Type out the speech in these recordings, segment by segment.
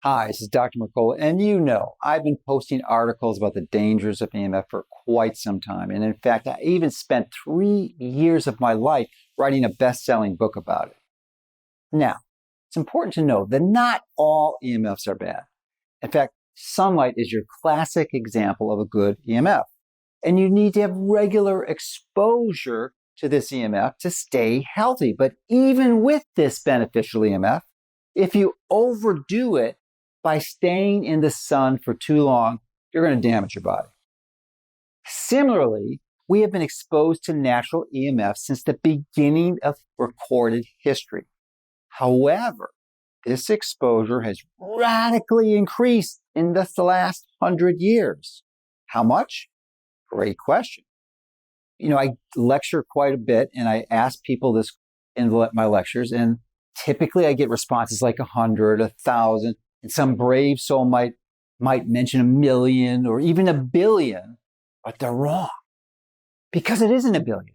Hi, this is Dr. Mercola, and you know, I've been posting articles about the dangers of EMF for quite some time. And in fact, I even spent 3 years of my life writing a best-selling book about it. Now, it's important to know that not all EMFs are bad. In fact, sunlight is your classic example of a good EMF. And you need to have regular exposure to this EMF to stay healthy. But even with this beneficial EMF, if you overdo it by staying in the sun for too long, you're going to damage your body. Similarly, we have been exposed to natural EMFs since the beginning of recorded history. However, this exposure has radically increased in the last 100 years. How much? Great question. You know, I lecture quite a bit and I ask people this in my lectures, and typically I get responses like 100, 1,000, and some brave soul might mention 1,000,000 or even 1,000,000,000, but they're wrong. Because it isn't 1,000,000,000.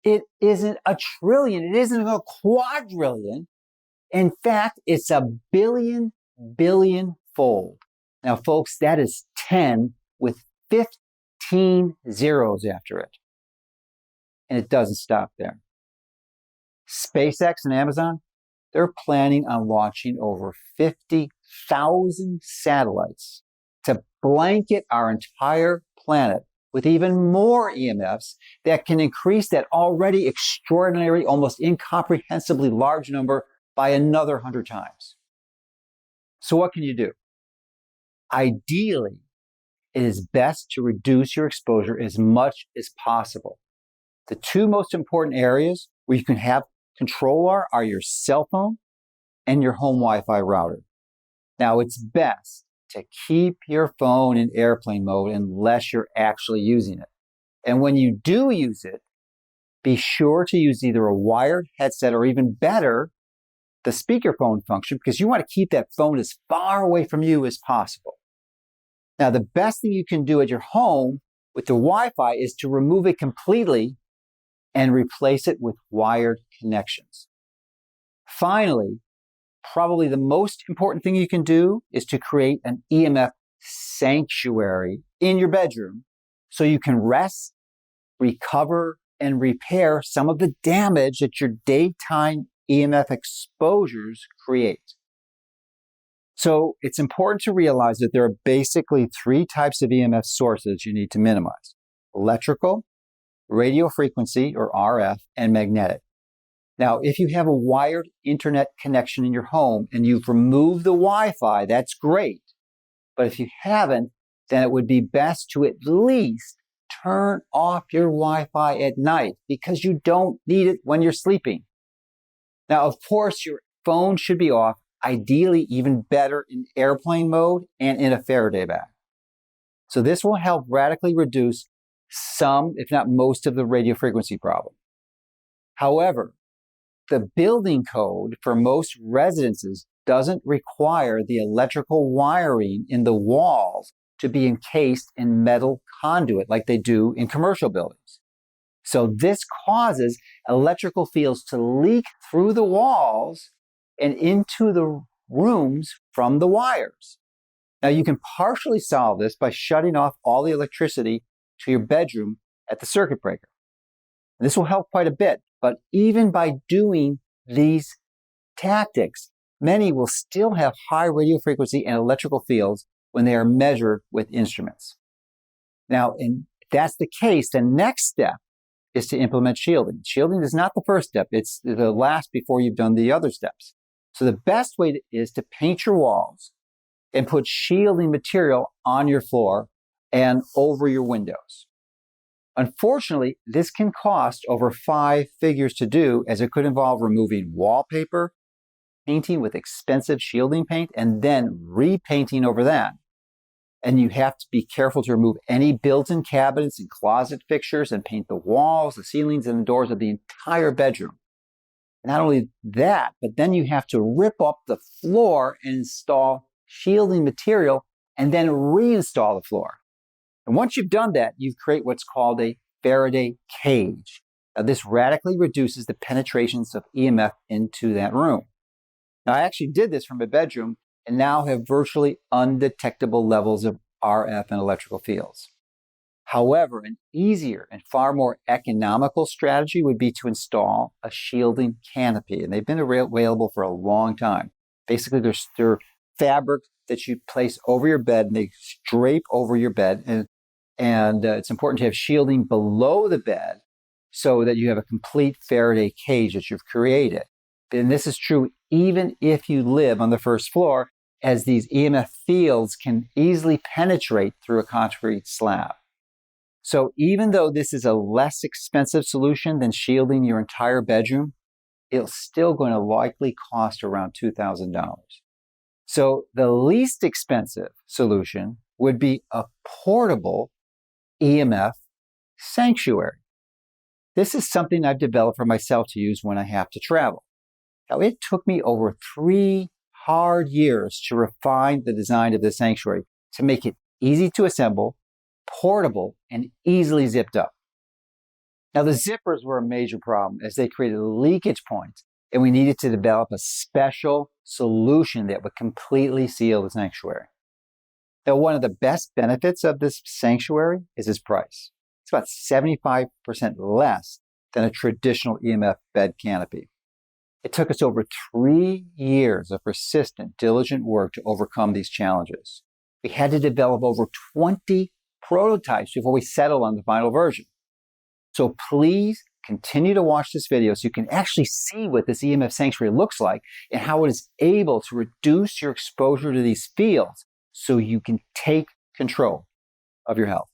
It isn't 1,000,000,000,000. It isn't a quadrillion. In fact, it's 1,000,000,000,000,000 fold. Now, folks, that is 10 with 15 zeros after it. And it doesn't stop there. SpaceX and Amazon, they're planning on launching over 50,000 satellites to blanket our entire planet with even more EMFs that can increase that already extraordinary, almost incomprehensibly large number by another 100 times. So what can you do? Ideally, it is best to reduce your exposure as much as possible. The two most important areas where you can have control are your cell phone and your home Wi-Fi router. Now, it's best to keep your phone in airplane mode unless you're actually using it. And when you do use it, be sure to use either a wired headset or even better, the speakerphone function, because you want to keep that phone as far away from you as possible. Now, the best thing you can do at your home with the Wi-Fi is to remove it completely and replace it with wired connections. Finally, probably the most important thing you can do is to create an EMF sanctuary in your bedroom so you can rest, recover, and repair some of the damage that your daytime EMF exposures create. So it's important to realize that there are basically 3 types of EMF sources you need to minimize: electrical, radio frequency or RF, and magnetic. Now, if you have a wired internet connection in your home and you've removed the Wi-Fi, that's great. But if you haven't, then it would be best to at least turn off your Wi-Fi at night because you don't need it when you're sleeping. Now, of course, your phone should be off, ideally even better in airplane mode and in a Faraday bag. So this will help radically reduce some, if not most, of the radio frequency problem. However, the building code for most residences doesn't require the electrical wiring in the walls to be encased in metal conduit like they do in commercial buildings. So this causes electrical fields to leak through the walls and into the rooms from the wires. Now, you can partially solve this by shutting off all the electricity to your bedroom at the circuit breaker. And this will help quite a bit, but even by doing these tactics, many will still have high radio frequency and electrical fields when they are measured with instruments. Now, if that's the case, the next step is to implement shielding. Shielding is not the first step. It's the last before you've done the other steps. So the best way is to paint your walls and put shielding material on your floor and over your windows. Unfortunately, this can cost over 5 figures to do, as it could involve removing wallpaper, painting with expensive shielding paint, and then repainting over that. And you have to be careful to remove any built-in cabinets and closet fixtures and paint the walls, the ceilings, and the doors of the entire bedroom. Not only that, but then you have to rip up the floor and install shielding material and then reinstall the floor. And once you've done that, you create what's called a Faraday cage. Now, this radically reduces the penetrations of EMF into that room. Now, I actually did this from my bedroom and now have virtually undetectable levels of RF and electrical fields. However, an easier and far more economical strategy would be to install a shielding canopy, and they've been available for a long time. Basically, they're fabric that you place over your bed, and they drape over your bed, and it's important to have shielding below the bed so that you have a complete Faraday cage that you've created. And this is true even if you live on the first floor, as these EMF fields can easily penetrate through a concrete slab. So even though this is a less expensive solution than shielding your entire bedroom, it's still going to likely cost around $2,000. So the least expensive solution would be a portable EMF sanctuary. This is something I've developed for myself to use when I have to travel. Now, it took me over 3 hard years to refine the design of this sanctuary to make it easy to assemble, portable, and easily zipped up. Now, the zippers were a major problem as they created leakage points, and we needed to develop a special solution that would completely seal the sanctuary. Now, one of the best benefits of this sanctuary is its price. It's about 75% less than a traditional EMF bed canopy. It took us over 3 years of persistent, diligent work to overcome these challenges. We had to develop over 20 prototypes before we settled on the final version. So please continue to watch this video so you can actually see what this EMF sanctuary looks like and how it is able to reduce your exposure to these fields so you can take control of your health.